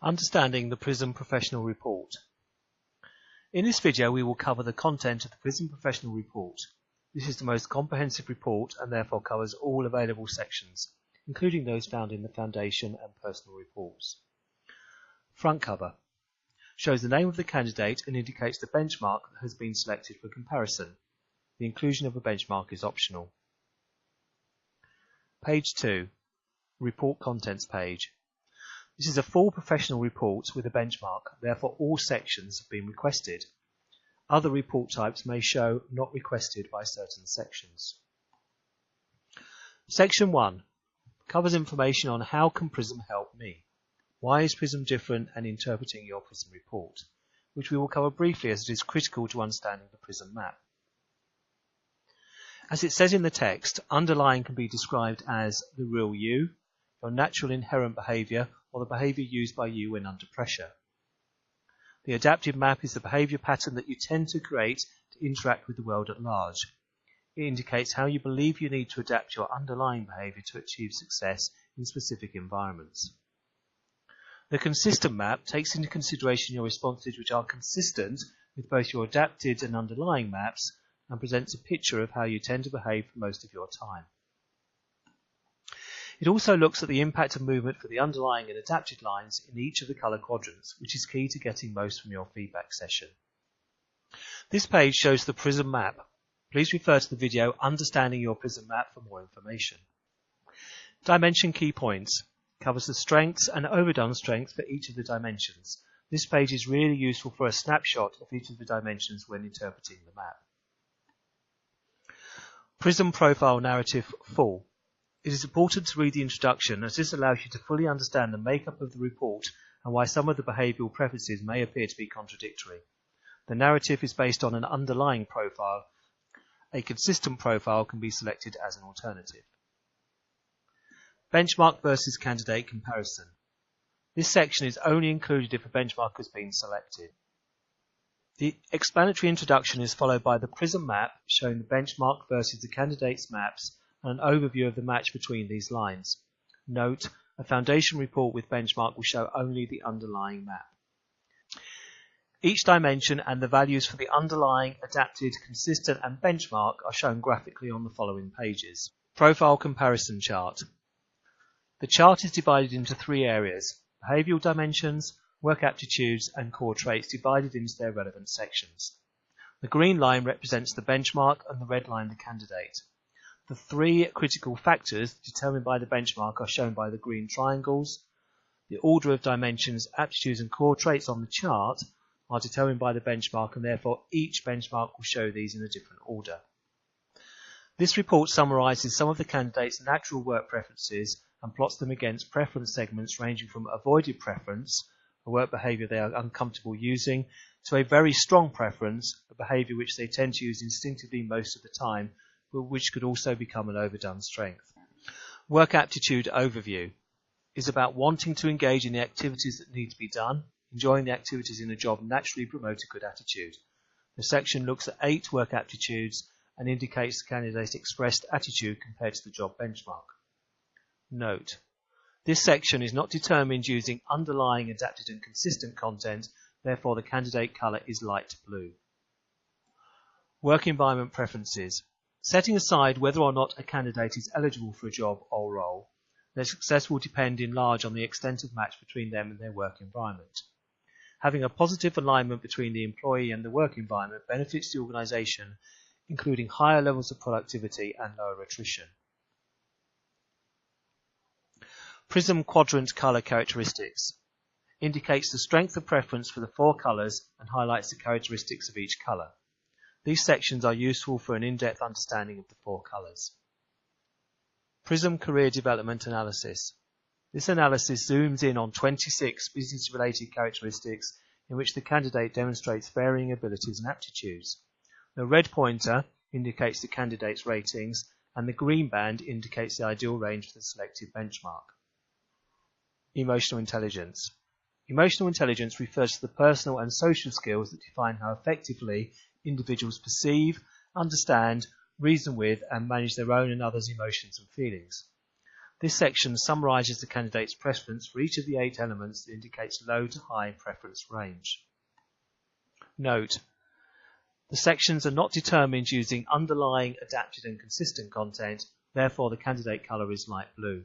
Understanding the PRISM Professional Report. In this video we will cover the content of the PRISM Professional Report. This is the most comprehensive report and therefore covers all available sections, including those found in the Foundation and Personal Reports. Front cover shows the name of the candidate and indicates the benchmark that has been selected for comparison. The inclusion of a benchmark is optional. Page 2. Report Contents page. This is a full professional report with a benchmark, therefore all sections have been requested. Other report types may show not requested by certain sections. Section 1 covers information on how can PRISM help me? Why is PRISM different and interpreting your PRISM report, which we will cover briefly as it is critical to understanding the PRISM map. As it says in the text, underlying can be described as the real you, your natural inherent behaviour, or the behaviour used by you when under pressure. The adaptive map is the behaviour pattern that you tend to create to interact with the world at large. It indicates how you believe you need to adapt your underlying behaviour to achieve success in specific environments. The consistent map takes into consideration your responses which are consistent with both your adapted and underlying maps and presents a picture of how you tend to behave for most of your time. It also looks at the impact of movement for the underlying and adapted lines in each of the colour quadrants, which is key to getting most from your feedback session. This page shows the PRISM map. Please refer to the video Understanding Your PRISM Map for more information. Dimension Key Points covers the strengths and overdone strengths for each of the dimensions. This page is really useful for a snapshot of each of the dimensions when interpreting the map. PRISM Profile Narrative Full. It is important to read the introduction as this allows you to fully understand the makeup of the report and why some of the behavioural preferences may appear to be contradictory. The narrative is based on an underlying profile. A consistent profile can be selected as an alternative. Benchmark versus candidate comparison. This section is only included if a benchmark has been selected. The explanatory introduction is followed by the PRISM map showing the benchmark versus the candidate's maps and an overview of the match between these lines. Note, a foundation report with benchmark will show only the underlying map. Each dimension and the values for the underlying, adapted, consistent and benchmark are shown graphically on the following pages. Profile comparison chart. The chart is divided into three areas: behavioural dimensions, work aptitudes and core traits divided into their relevant sections. The green line represents the benchmark and the red line the candidate. The three critical factors determined by the benchmark are shown by the green triangles. The order of dimensions, aptitudes and core traits on the chart are determined by the benchmark and therefore each benchmark will show these in a different order. This report summarises some of the candidates' natural work preferences and plots them against preference segments ranging from avoided preference, a work behaviour they are uncomfortable using, to a very strong preference, a behaviour which they tend to use instinctively most of the time, but which could also become an overdone strength. Work aptitude overview is about wanting to engage in the activities that need to be done. Enjoying the activities in a job naturally promote a good attitude. The section looks at 8 work aptitudes and indicates the candidate's expressed attitude compared to the job benchmark. Note, this section is not determined using underlying, adapted and consistent content, therefore the candidate colour is light blue. Work environment preferences. Setting aside whether or not a candidate is eligible for a job or role, their success will depend in large on the extent of match between them and their work environment. Having a positive alignment between the employee and the work environment benefits the organisation, including higher levels of productivity and lower attrition. PRISM Quadrant Colour Characteristics indicates the strength of preference for the 4 colours and highlights the characteristics of each colour. These sections are useful for an in-depth understanding of the 4 colours. PRISM Career Development Analysis. This analysis zooms in on 26 business-related characteristics in which the candidate demonstrates varying abilities and aptitudes. The red pointer indicates the candidate's ratings and the green band indicates the ideal range for the selected benchmark. Emotional intelligence. Emotional intelligence refers to the personal and social skills that define how effectively individuals perceive, understand, reason with and manage their own and others' emotions and feelings. This section summarises the candidate's preference for each of the 8 elements that indicates low to high preference range. Note: the sections are not determined using underlying adapted and consistent content, therefore the candidate colour is light blue.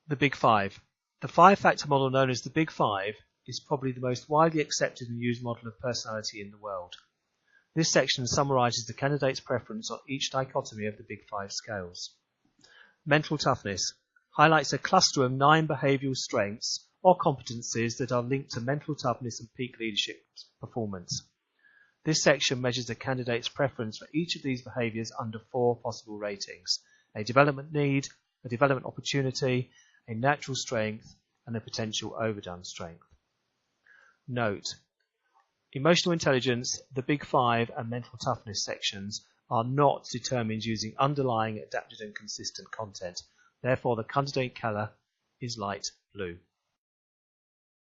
The Big Five. The 5-factor model known as the Big Five is probably the most widely accepted and used model of personality in the world. This section summarises the candidate's preference on each dichotomy of the Big Five scales. Mental toughness highlights a cluster of 9 behavioural strengths or competencies that are linked to mental toughness and peak leadership performance. This section measures the candidate's preference for each of these behaviours under 4 possible ratings: a development need, a development opportunity, a natural strength, and a potential overdone strength. Note: emotional intelligence, the Big Five, and mental toughness sections are not determined using underlying adapted and consistent content. Therefore, the candidate colour is light blue.